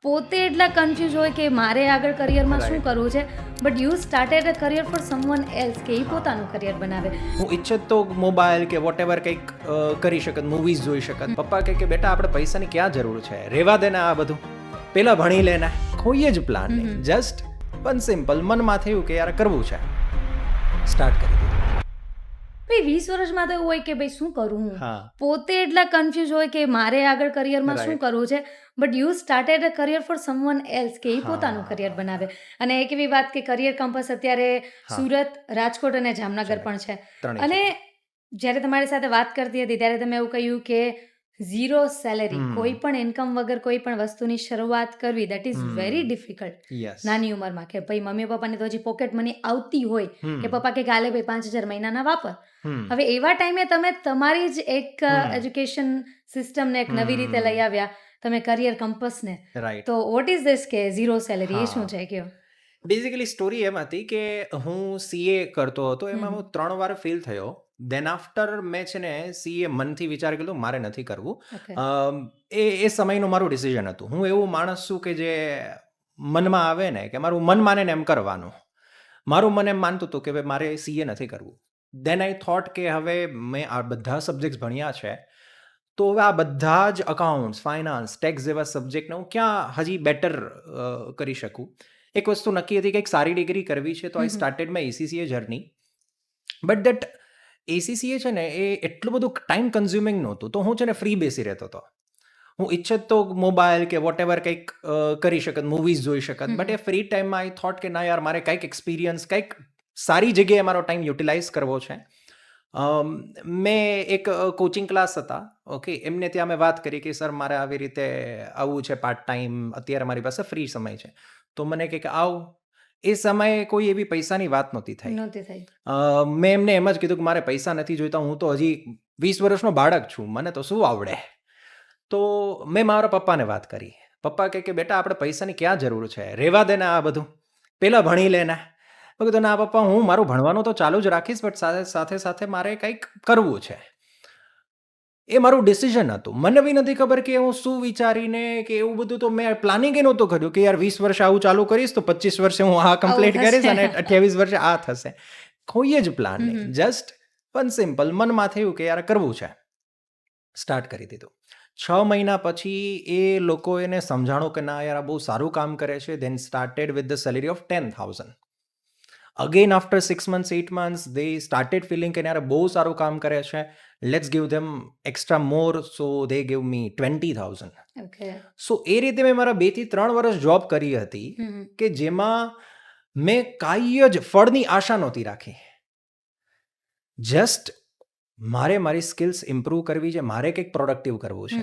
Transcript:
પોતે એટલા કન્ફ્યુઝ હોય કે મારે આગળ કરિયરમાં શું કરવું છે, but you started a career for someone else, કે એ પોતાનું કરિયર બનાવે. હું ઈચ્છત તો મોબાઈલ કે વોટ એવર કંઈક કરી શકત, મૂવીઝ જોઈ શકત. પપ્પા કહે કે બેટા આપણે પૈસાની ક્યાં જરૂર છે, રેવા દે ને આ બધું, પેલા ભણી લે ને. કોઈ જ પ્લાન નહીં, જસ્ટ પણ સિમ્પલ મનમાં થયું કે યાર કરવું છે, સ્ટાર્ટ કરી દીધું. ભાઈ 20 વર્ષમાં તો એવું હોય કે ભાઈ શું કરું હું, હા પોતે એટલા કન્ફ્યુઝ હોય કે મારે આગળ કરિયરમાં શું Right. કરવું છે, but you started a career for someone else, કે એ હા. પોતાનું કરિયર બનાવે. અને એક એવી વાત કે કરિયર કમ્પસ અત્યારે સુરત, રાજકોટ અને જામનગર Correct. પણ છે. ત્રણેય અને જ્યારે તમારી સાથે વાત કરતી હતી ત્યારે તમે એવું કહ્યું કે ઝીરો સેલેરી, કોઈ પણ ઇન્કમ વગર કોઈ પણ વસ્તુની શરૂઆત કરવી, that is very difficult. Yes નાની ઉંમરમાં કે ભાઈ મમ્મી પપ્પાને તો હજી પોકેટ મની આવતી હોય કે પપ્પા કે ગાલે ભાઈ 5,000 મહિનાના વાપર. હવે એવા ટાઈમે તમે તમારી જ એક એજ્યુકેશન સિસ્ટમને એક નવી રીતે લઈ આવ્યા, તમે કરિયર કમ્પસને. રાઈટ. તો વોટ ઇઝ ધીસ કે ઝીરો સેલેરી, એ શું છે કયો? બેઝિકલી સ્ટોરી એમ હતી કે હું સીએ કરતો હતો, એમાં હું 3 વાર ફેલ થયો. દેન આફ્ટર મેં છે ને સીએ મનથી વિચાર કર્યો મારે નથી કરવું. ઓકે. એ સમયનું મારું ડિસિઝન હતું. હું એવું માણસ છું કે જે મનમાં આવે ને કે મારું મન માને ને એમ કરવાનું. મારું મન એમ માનતું હતું કે ભાઈ મારે સીએ નથી કરવું. દેન આઈ થોટ કે હવે મેં આ બધા સબ્જેક્ટ્સ ભણ્યા છે, તો હવે આ બધા જ અકાઉન્ટ્સ, ફાઇનાન્સ, ટેક્સ જેવા સબ્જેક્ટને હું ક્યાં હજી બેટર કરી શકું. એક વસ્તુ નક્કી હતી કે એક સારી ડિગ્રી કરવી છે, તો I started my ACCA journey. But that ACCA છે ને એ એટલું બધું ટાઈમ કન્ઝ્યુમિંગ નહોતું, તો હું છે ને ફ્રી બેસી રહેતો હતો. હું ઈચ્છત તો મોબાઈલ કે વોટ એવર કંઈક કરી શકત, મૂવીઝ જોઈ શકત. બટ એ ફ્રી ટાઈમમાં આઈ થોટ કે ના યાર મારે કંઈક એક્સપિરિયન્સ, કંઈક સારી જગ્યાએ મારો ટાઈમ યુટિલાઇઝ કરવો છે. મેં એક કોચિંગ ક્લાસ હતા, ઓકે, એમને ત્યાં મેં વાત કરી કે સર મારે આવી રીતે આવવું છે પાર્ટ ટાઈમ, અત્યારે મારી પાસે ફ્રી સમય છે. તો મને કહે કે આવ. એ સમયે કોઈ એવી પૈસાની વાત નહોતી થઈ. નહોતી થઈ. મેં એમને એમ જ કીધું કે મારે પૈસા નથી જોઈતા, હું તો હજી 20 વર્ષનો બાળક છું, મને તો શું આવડે. તો મેં મારા પપ્પાને વાત કરી. પપ્પા કહે કે બેટા આપણે પૈસાની ક્યાં જરૂર છે, રેવા દે ને આ બધું, પેલા ભણી લે ને. મેં કીધું ના પપ્પા, હું મારું ભણવાનું તો ચાલુ જ રાખીશ, બટ સાથે સાથે મારે કંઈક કરવું છે. એ મારું ડિસિઝન હતું. મને બી નથી ખબર કે હું શું વિચારીને કે એવું બધું, તો મેં પ્લાનિંગ એ નહોતું કર્યું કે યાર 20 વર્ષે આવું ચાલુ કરીશ તો 25 વર્ષે હું આ કમ્પ્લીટ આવું કરીશ થશે. અને 28 વર્ષે આ થશે. કોઈ જ પ્લાન નહીં, જસ્ટ પણ સિમ્પલ મનમાં થયું કે યાર કરવું છે, સ્ટાર્ટ કરી દીધું. 6 મહિના પછી એ લોકો એને સમજાણું કે ના યાર આ બહુ સારું કામ કરે છે. Then started with the salary of 10,000. Again after 6 months, 8 months, they started feeling કે યાર બહુ સારું કામ કરે છે, let's give them extra more. So they give me 20,000. Okay. So એ રીતે મેં મારા 2 થી 3 વર્ષ જોબ કરી હતી કે જેમાં મેં કાંઈ જ ફળની આશા નહોતી રાખી. જસ્ટ મારે મારી સ્કિલ્સ ઇમ્પ્રૂવ કરવી છે, મારે કંઈક પ્રોડક્ટિવ કરવું છે.